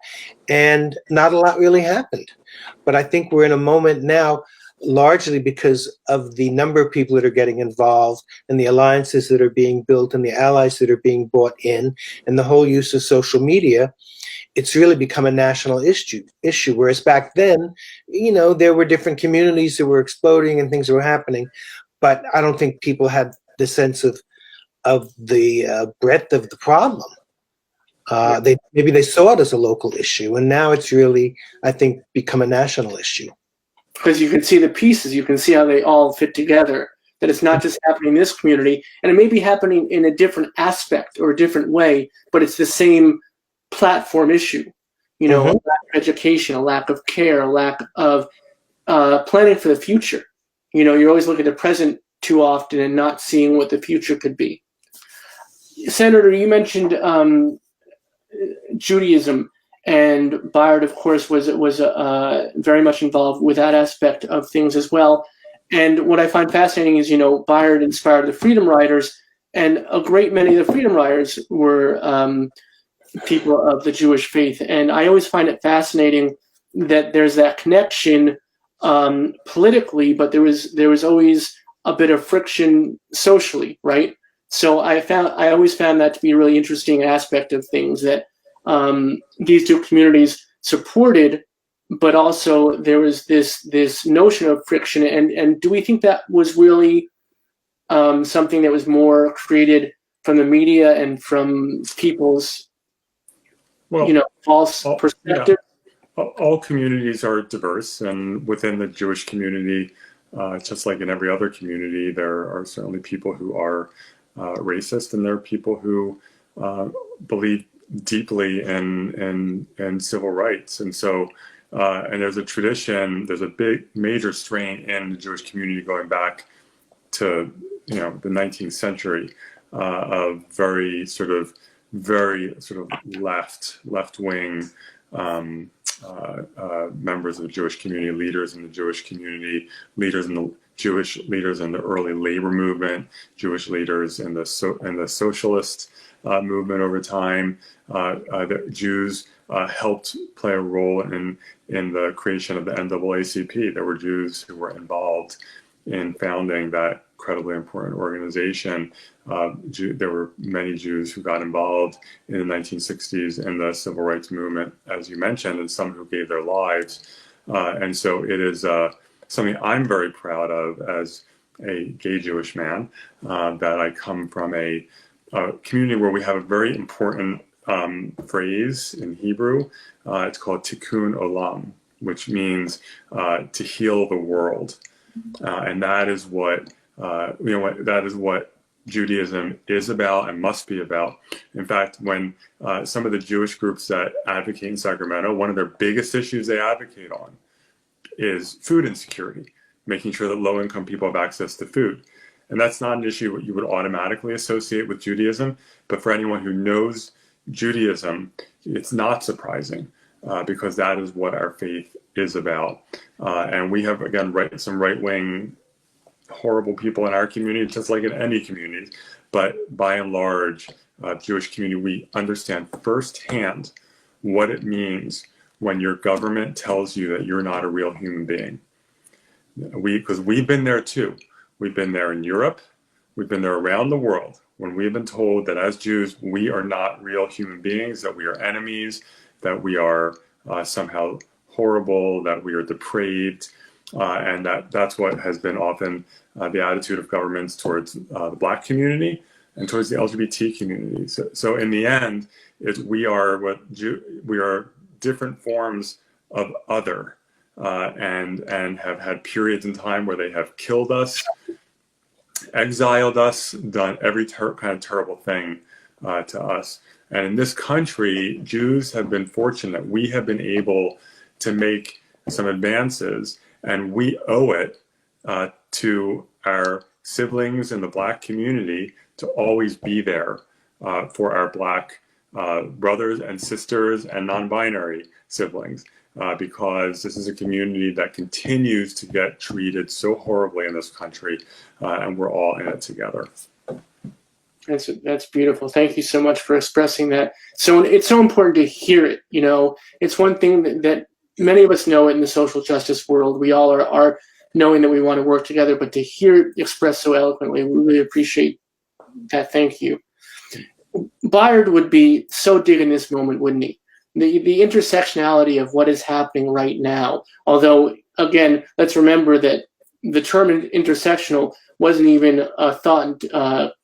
And not a lot really happened. But I think we're in a moment now, largely because of the number of people that are getting involved and the alliances that are being built and the allies that are being brought in and the whole use of social media. It's really become a national issue. Whereas back then, there were different communities that were exploding and things were happening, but I don't think people had the sense of the breadth of the problem. Maybe they saw it as a local issue, and now it's really, I think, become a national issue. Because you can see the pieces, you can see how they all fit together, that it's not just happening in this community, and it may be happening in a different aspect or a different way, but it's the same platform issue, a lack of education, a lack of care, a lack of planning for the future. You're always looking at the present too often and not seeing what the future could be. Senator, you mentioned Judaism, and Bayard, of course, was very much involved with that aspect of things as well. And what I find fascinating is, Bayard inspired the Freedom Riders, and a great many of the Freedom Riders were people of the Jewish faith. And I always find it fascinating that there's that connection politically, but there was always a bit of friction socially, right? So I always found that to be a really interesting aspect of things, that these two communities supported, but also there was this notion of friction. And do we think that was really something that was more created from the media and from people's false perspective? Yeah. All communities are diverse, and within the Jewish community, just like in every other community, there are certainly people who are racist, and there are people who believe deeply in civil rights. And so, and there's a tradition, there's a big major strain in the Jewish community going back to the 19th century of very sort of left wing members of the Jewish community, leaders in the Jewish community, leaders in the Jewish leaders in the early labor movement, Jewish leaders in the socialist movement over time. The Jews helped play a role in the creation of the NAACP. There were Jews who were involved in founding that incredibly important organization. There were many Jews who got involved in the 1960s in the civil rights movement, as you mentioned, and some who gave their lives. And so it is something I'm very proud of as a gay Jewish man, that I come from a community where we have a very important phrase in Hebrew. It's called tikkun olam, which means to heal the world. And that is what that is what Judaism is about and must be about. In fact, when some of the Jewish groups that advocate in Sacramento, one of their biggest issues they advocate on is food insecurity, making sure that low-income people have access to food. And that's not an issue you would automatically associate with Judaism, but for anyone who knows Judaism, it's not surprising, because that is what our faith is about. And we have, again, some right-wing horrible people in our community, just like in any community. But by and large, Jewish community, we understand firsthand what it means when your government tells you that you're not a real human being. Because we've been there too. We've been there in Europe. We've been there around the world when we've been told that as Jews, we are not real human beings, that we are enemies, that we are somehow horrible, that we are depraved. And that's what has been often the attitude of governments towards the Black community and towards the LGBT community. So in the end, we are different forms of other, and have had periods in time where they have killed us, exiled us, done every kind of terrible thing to us. And in this country, Jews have been fortunate. We have been able to make some advances, and we owe it to our siblings in the Black community to always be there for our Black brothers and sisters and non-binary siblings, because this is a community that continues to get treated so horribly in this country, and we're all in it together. That's beautiful. Thank you so much for expressing that. So it's so important to hear it. You know, it's one thing that many of us know it in the social justice world. We all are knowing that we want to work together, but to hear it expressed so eloquently, we really appreciate that. Thank you. Bayard would be so digging this moment, wouldn't he? The intersectionality of what is happening right now. Although, again, let's remember that the term intersectional wasn't even a thought.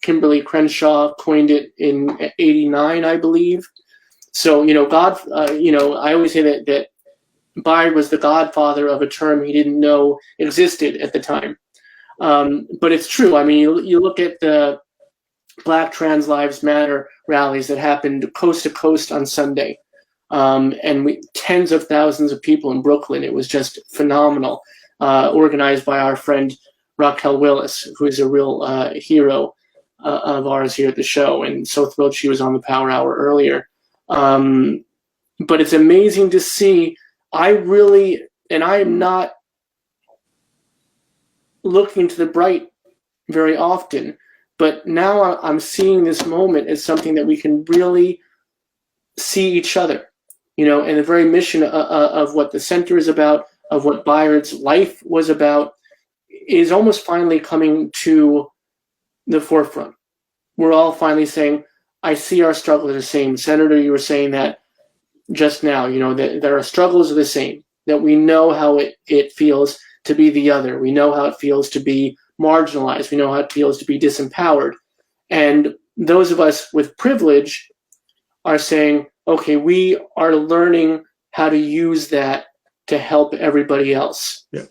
Kimberly Crenshaw coined it in '89, I believe. So, I always say that Bayard was the godfather of a term he didn't know existed at the time. But it's true. I mean, you look at the Black Trans Lives Matter rallies that happened coast to coast on Sunday. And tens of thousands of people in Brooklyn. It was just phenomenal. Organized by our friend Raquel Willis, who is a real hero of ours here at the show, and so thrilled she was on the Power Hour earlier. But it's amazing to see. I am not looking to the bright very often, but now I'm seeing this moment as something that we can really see each other, and the very mission of what the center is about, of what Bayard's life was about, is almost finally coming to the forefront. We're all finally saying, I see our struggles are the same. Senator, you were saying that just now, that our struggles are the same, that we know how it feels to be the other. We know how it feels to be marginalized. We know how it feels to be disempowered. And those of us with privilege are saying, okay, we are learning how to use that to help everybody else. Yeah.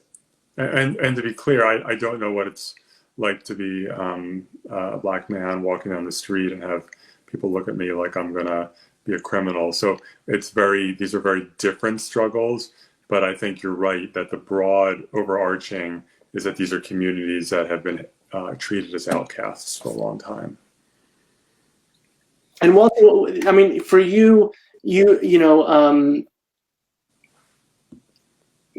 And to be clear, I don't know what it's like to be a Black man walking down the street and have people look at me like I'm going to be a criminal. So these are very different struggles, but I think you're right that the broad overarching is that these are communities that have been treated as outcasts for a long time. And Walter, I mean, for you,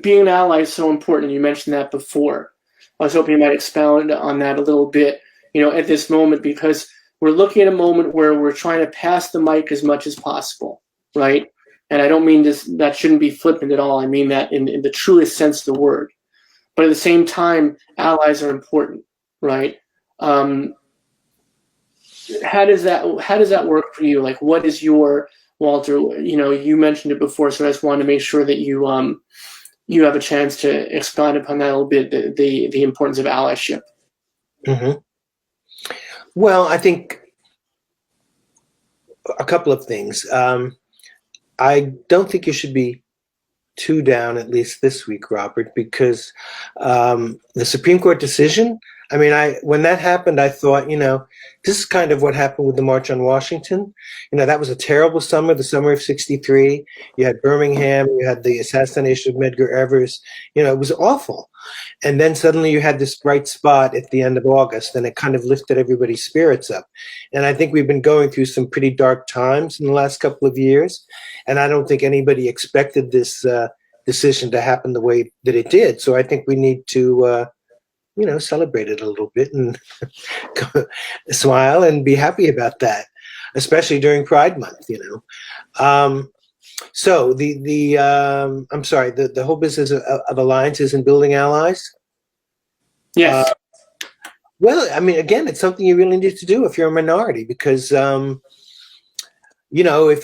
being an ally is so important. You mentioned that before. I was hoping you might expound on that a little bit, at this moment, because we're looking at a moment where we're trying to pass the mic as much as possible, right? And I don't mean this, that shouldn't be flippant at all. I mean that in the truest sense of the word. But at the same time, allies are important, right? How does that work for you? Like, what is your, Walter, you mentioned it before, so I just wanted to make sure that you have a chance to expound upon that a little bit, the importance of allyship. Mm-hmm. Well, I think a couple of things. I don't think you should be too down, at least this week, Robert, because the Supreme Court decision, when that happened, I thought, this is kind of what happened with the March on Washington. That was a terrible summer, the summer of '63. You had Birmingham, you had the assassination of Medgar Evers. It was awful. And then suddenly you had this bright spot at the end of August, and it kind of lifted everybody's spirits up. And I think we've been going through some pretty dark times in the last couple of years. And I don't think anybody expected this decision to happen the way that it did. So I think we need to, celebrate it a little bit and smile and be happy about that, especially during Pride Month, So the whole business of alliances and building allies. Yes. Well, again, it's something you really need to do if you're a minority, because, if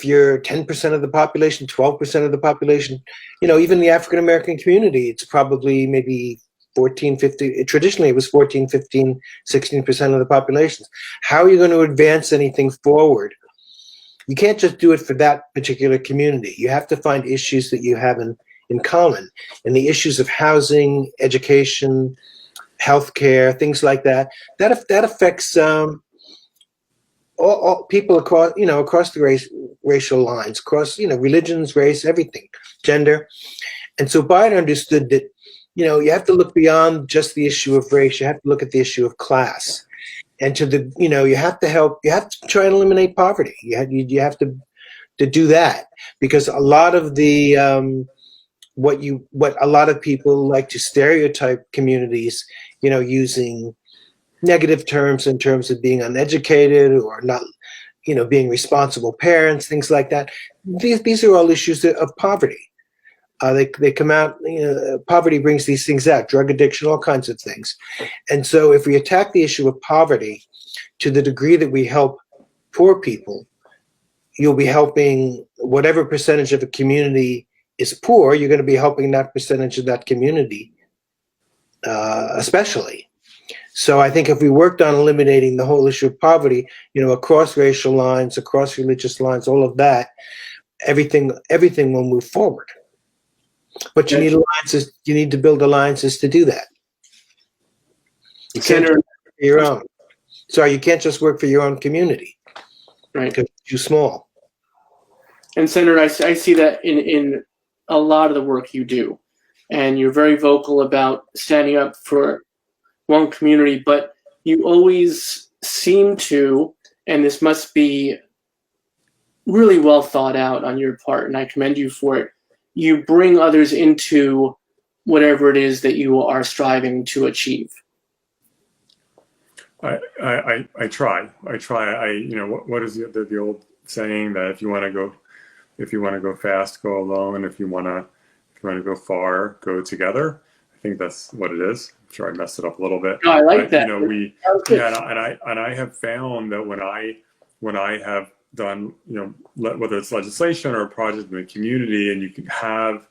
you're 10% of the population, 12% of the population, even the African-American community, it's probably maybe 14, 15, traditionally it was 14, 15, 16% of the population. How are you going to advance anything forward? You can't just do it for that particular community. You have to find issues that you have in common. And the issues of housing, education, healthcare, things like that, that affects all people across the racial lines, across, religions, race, everything, gender. And so Bayard understood that, you have to look beyond just the issue of race. You have to look at the issue of class. And you have to try and eliminate poverty. You have to do that, because a lot of the what a lot of people like to stereotype communities, using negative terms in terms of being uneducated or not, being responsible parents, things like that. These are all issues of poverty. They come out, poverty brings these things out, drug addiction, all kinds of things. And so if we attack the issue of poverty to the degree that we help poor people, you'll be helping whatever percentage of a community is poor, you're going to be helping that percentage of that community, especially. So I think if we worked on eliminating the whole issue of poverty, across racial lines, across religious lines, all of that, everything will move forward. But you need alliances. You need to build alliances to do that. You can't work for your own. Sorry, you can't just work for your own community, right? Because it's too small. And Senator, I see that in a lot of the work you do, and you're very vocal about standing up for one community, but you always seem to, and this must be really well thought out on your part, and I commend you for it, you bring others into whatever it is that you are striving to achieve. I try. What is the old saying that if you want to go fast, go alone. If you want to go far, go together. I think that's what it is. I'm sure I messed it up a little bit. No, I like that. And I have found that when I have done, whether it's legislation or a project in the community, and you can have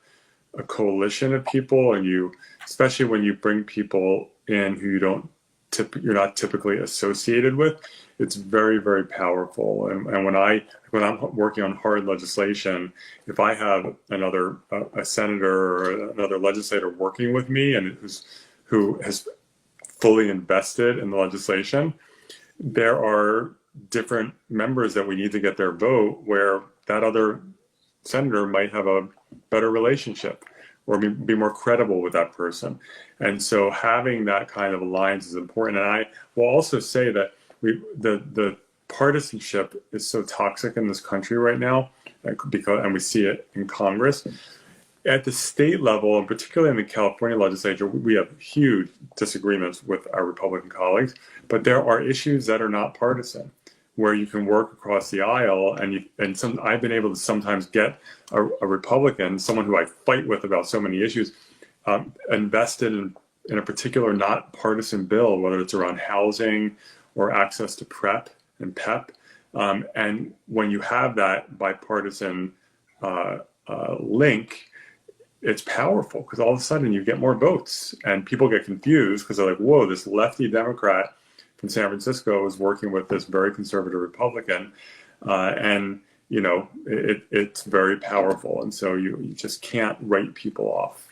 a coalition of people, and especially when you bring people in who you're not typically associated with, it's very, very powerful. And when I'm working on hard legislation, if I have a senator or another legislator working with me and who has fully invested in the legislation, there are different members that we need to get their vote where that other senator might have a better relationship or be more credible with that person. And so having that kind of alliance is important. And I will also say that the partisanship is so toxic in this country right now, and we see it in Congress. at the state level, and particularly in the California legislature, we have huge disagreements with our Republican colleagues, but there are issues that are not partisan, where you can work across the aisle, I've been able to sometimes get a Republican, someone who I fight with about so many issues, invested in a particular not partisan bill, whether it's around housing or access to PrEP and PEP. And when you have that bipartisan link, it's powerful, because all of a sudden you get more votes, and people get confused because they're like, whoa, this lefty Democrat from San Francisco is working with this very conservative Republican. And, you know, it's very powerful. And so you just can't write people off.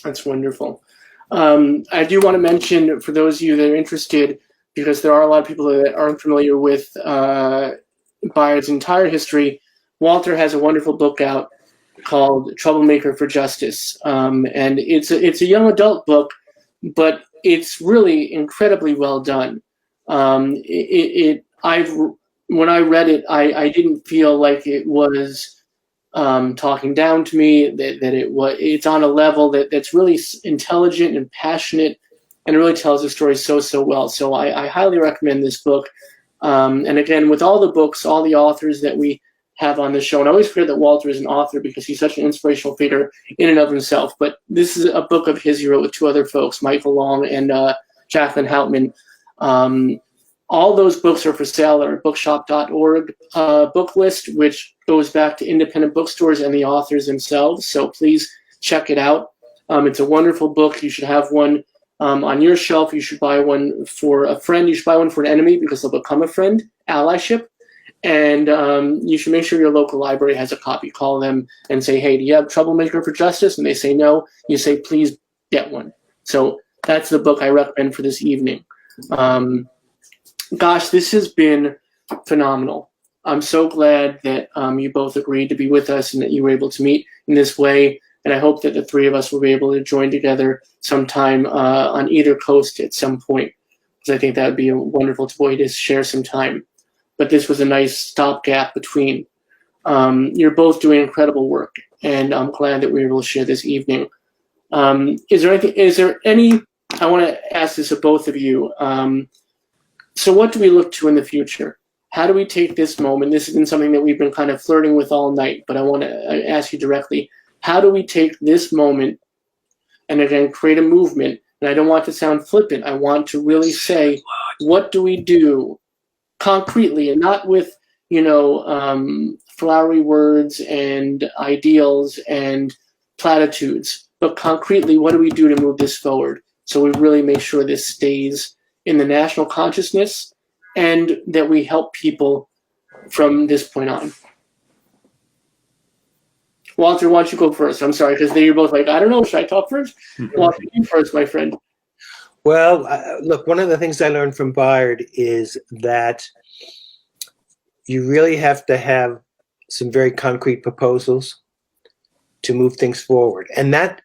That's wonderful. I do want to mention, for those of you that are interested, because there are a lot of people that aren't familiar with Bayard's entire history, Walter has a wonderful book out called Troublemaker for Justice. And it's a young adult book, but it's really incredibly well done. When I read it, I didn't feel like it was talking down to me, it's on a level that's really intelligent and passionate, and it really tells the story so well. So I highly recommend this book. And again, with all the books, all the authors that we have on the show, and I always forget that Walter is an author because he's such an inspirational figure in and of himself, but this is a book of his he wrote with two other folks, Michael Long and Jacqueline Houtman. All those books are for sale at our bookshop.org book list, which goes back to independent bookstores and the authors themselves. So please check it out. It's a wonderful book. You should have one on your shelf. You should buy one for a friend. You should buy one for an enemy, because they'll become a friend. Allyship. And you should make sure your local library has a copy. Call them and say, hey, do you have Troublemaker for Justice? And they say no. You say, please get one. So that's the book I recommend for this evening. Gosh, this has been phenomenal. I'm so glad that you both agreed to be with us and that you were able to meet in this way. And I hope that the three of us will be able to join together sometime on either coast at some point, because I think that would be a wonderful way to share some time. But this was a nice stopgap between. You're both doing incredible work, and I'm glad that we were able to share this evening. Is there any, I want to ask this of both of you. So what do we look to in the future? How do we take this moment? This has been something that we've been kind of flirting with all night, but I want to ask you directly. How do we take this moment and again create a movement? And I don't want to sound flippant. I want to really say, what do we do concretely, and not with, flowery words and ideals and platitudes, but concretely, what do we do to move this forward so we really make sure this stays in the national consciousness and that we help people from this point on? Walter, why don't you go first? I'm sorry, because you're both like, I don't know, should I talk first? Walter, you first, my friend. Well, look, one of the things I learned from Bayard is that you really have to have some very concrete proposals to move things forward. And that,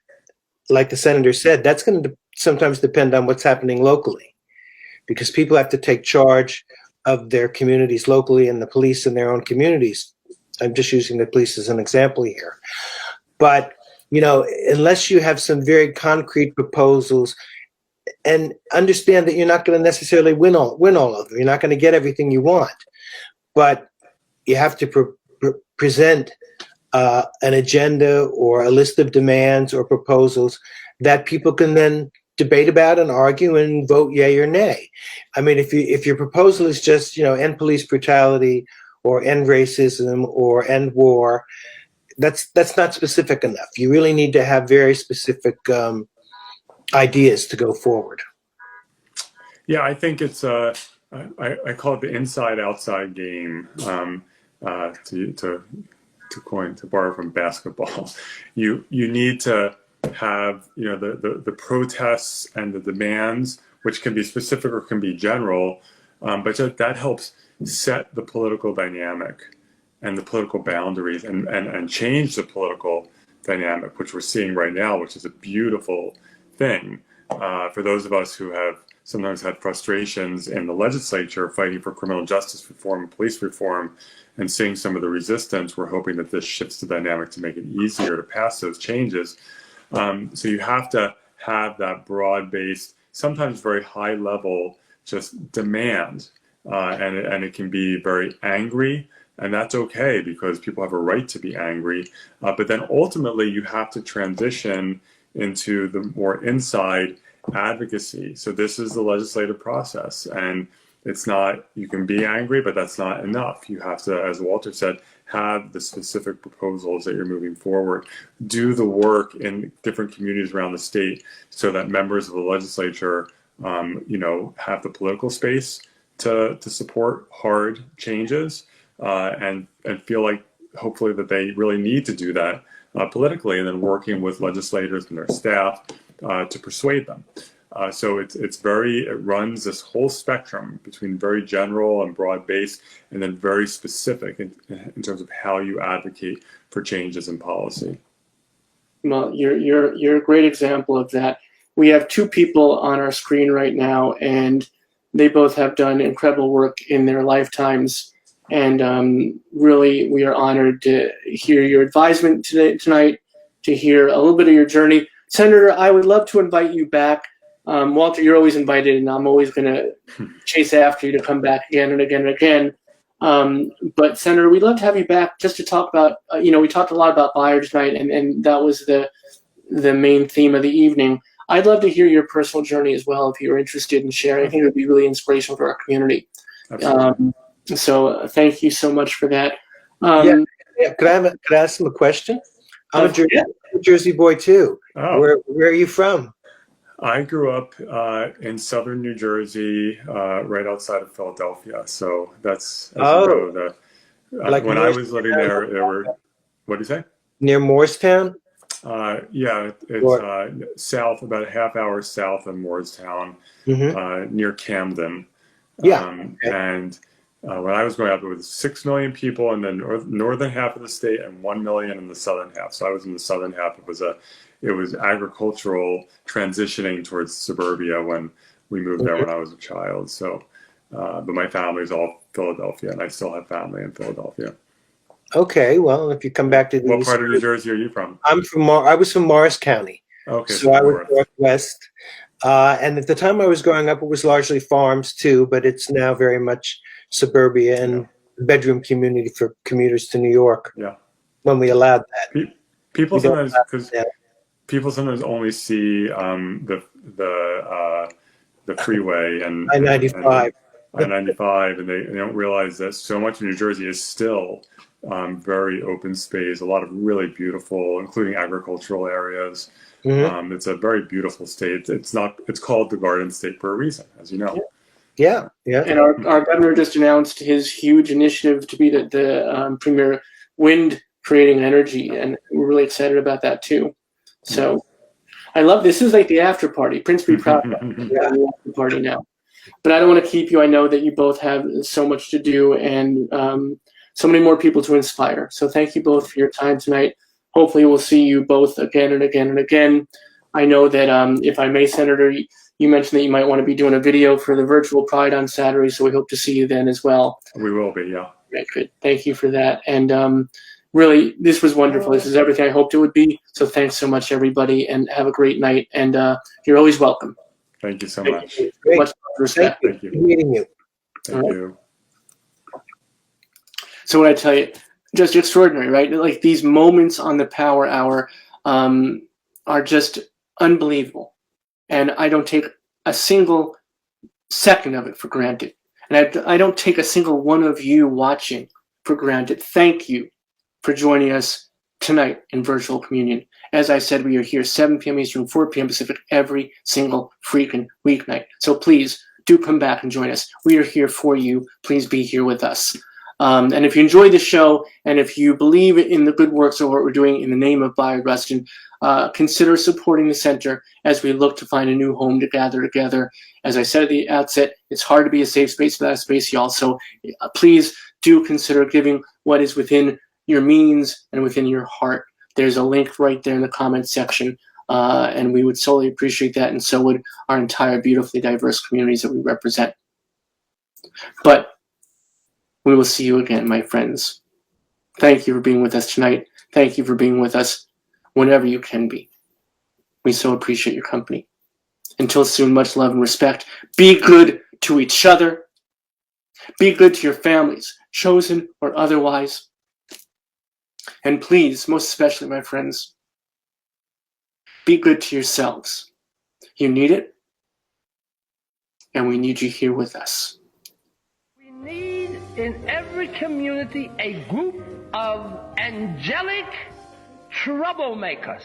like the senator said, that's going to sometimes depend on what's happening locally, because people have to take charge of their communities locally and the police in their own communities. I'm just using the police as an example here. But, unless you have some very concrete proposals, and understand that you're not going to necessarily win all of them. You're not going to get everything you want, but you have to present an agenda or a list of demands or proposals that people can then debate about and argue and vote yay or nay. I mean, if your proposal is just, end police brutality or end racism or end war, that's not specific enough. You really need to have very specific ideas to go forward. Yeah, I think it's I call it the inside-outside game. To borrow from basketball, you need to have the protests and the demands, which can be specific or can be general, but that helps set the political dynamic and the political boundaries and change the political dynamic, which we're seeing right now, which is a beautiful thing. for those of us who have sometimes had frustrations in the legislature fighting for criminal justice reform and police reform and seeing some of the resistance, we're hoping that this shifts the dynamic to make it easier to pass those changes. So you have to have that broad-based, sometimes very high-level, just demand, and it can be very angry, and that's okay because people have a right to be angry. But then ultimately, you have to transition into the more inside advocacy. So this is the legislative process, and it's not, you can be angry, but that's not enough. You have to, as Walter said, have the specific proposals that you're moving forward. Do the work in different communities around the state so that members of the legislature, have the political space to support hard changes, and feel like hopefully that they really need to do that politically, and then working with legislators and their staff to persuade them. So it runs this whole spectrum between very general and broad based, and then very specific in terms of how you advocate for changes in policy. Well, you're a great example of that. We have two people on our screen right now, and they both have done incredible work in their lifetimes. And really, we are honored to hear your advisement tonight, to hear a little bit of your journey. Senator, I would love to invite you back. Walter, you're always invited, and I'm always going to chase after you to come back again and again and again. But Senator, we'd love to have you back just to talk about, we talked a lot about Bayard tonight, and that was the main theme of the evening. I'd love to hear your personal journey as well if you're interested in sharing. I think it would be really inspirational for our community. Absolutely. So thank you so much for that. Could I ask him a question? I'm a Jersey boy too. Oh. Where are you from? I grew up in southern New Jersey, right outside of Philadelphia. So that's when I was living there were. What do you say? Near Moorestown. It's south, about a half hour south of Moorestown, near Camden. And when I was growing up, it was 6 million people in the northern half of the state and 1 million in the southern half. So I was in the southern half. It was agricultural, transitioning towards suburbia when we moved there when I was a child. So, but my family's all Philadelphia, and I still have family in Philadelphia. Okay, well, if you come back to the what part of New Jersey are you from? I was from Morris County. Okay, so I was northwest. And at the time I was growing up, it was largely farms too, but it's now very much suburbia and bedroom community for commuters to New York. Yeah, when we allowed that. People sometimes only see the freeway and I-95. I-95, and they don't realize that so much of New Jersey is still very open space, a lot of really beautiful, including agricultural areas. It's a very beautiful state. It's called the Garden State for a reason, as you know. Yeah. And our governor just announced his huge initiative to be the premier wind creating energy, and we're really excited about that too. So I love this. Is like the after party. Prince, be proud of the after party now. But I don't want to keep you. I know that you both have so much to do and so many more people to inspire. So thank you both for your time tonight. Hopefully we'll see you both again and again and again. I know that if I may, Senator, you mentioned that you might want to be doing a video for the virtual Pride on Saturday, so we hope to see you then as well. We will be, yeah. Right, good. Thank you for that. And really, this was wonderful. This is everything I hoped it would be. So thanks so much, everybody, and have a great night. And you're always welcome. Thank you so much. Great. Much respect. Thank you. Good meeting you. Thank you. So what I tell you, just extraordinary, right? Like these moments on the Power Hour are just unbelievable. And I don't take a single second of it for granted. And I don't take a single one of you watching for granted. Thank you for joining us tonight in virtual communion. As I said, we are here 7 p.m. Eastern, 4 p.m. Pacific every single freaking weeknight. So please do come back and join us. We are here for you. Please be here with us. And if you enjoy the show, and if you believe in the good works of what we're doing in the name of Bayard Rustin, consider supporting the center as we look to find a new home to gather together. As I said at the outset, it's hard to be a safe space without a space, y'all. So please do consider giving what is within your means and within your heart. There's a link right there in the comments section. and we would solely appreciate that, and so would our entire beautifully diverse communities that we represent. But we will see you again, my friends. Thank you for being with us tonight. Thank you for being with us whenever you can be. We so appreciate your company. Until soon, much love and respect. Be good to each other. Be good to your families, chosen or otherwise. And please, most especially, my friends, be good to yourselves. You need it, and we need you here with us. We need in every community a group of angelic troublemakers.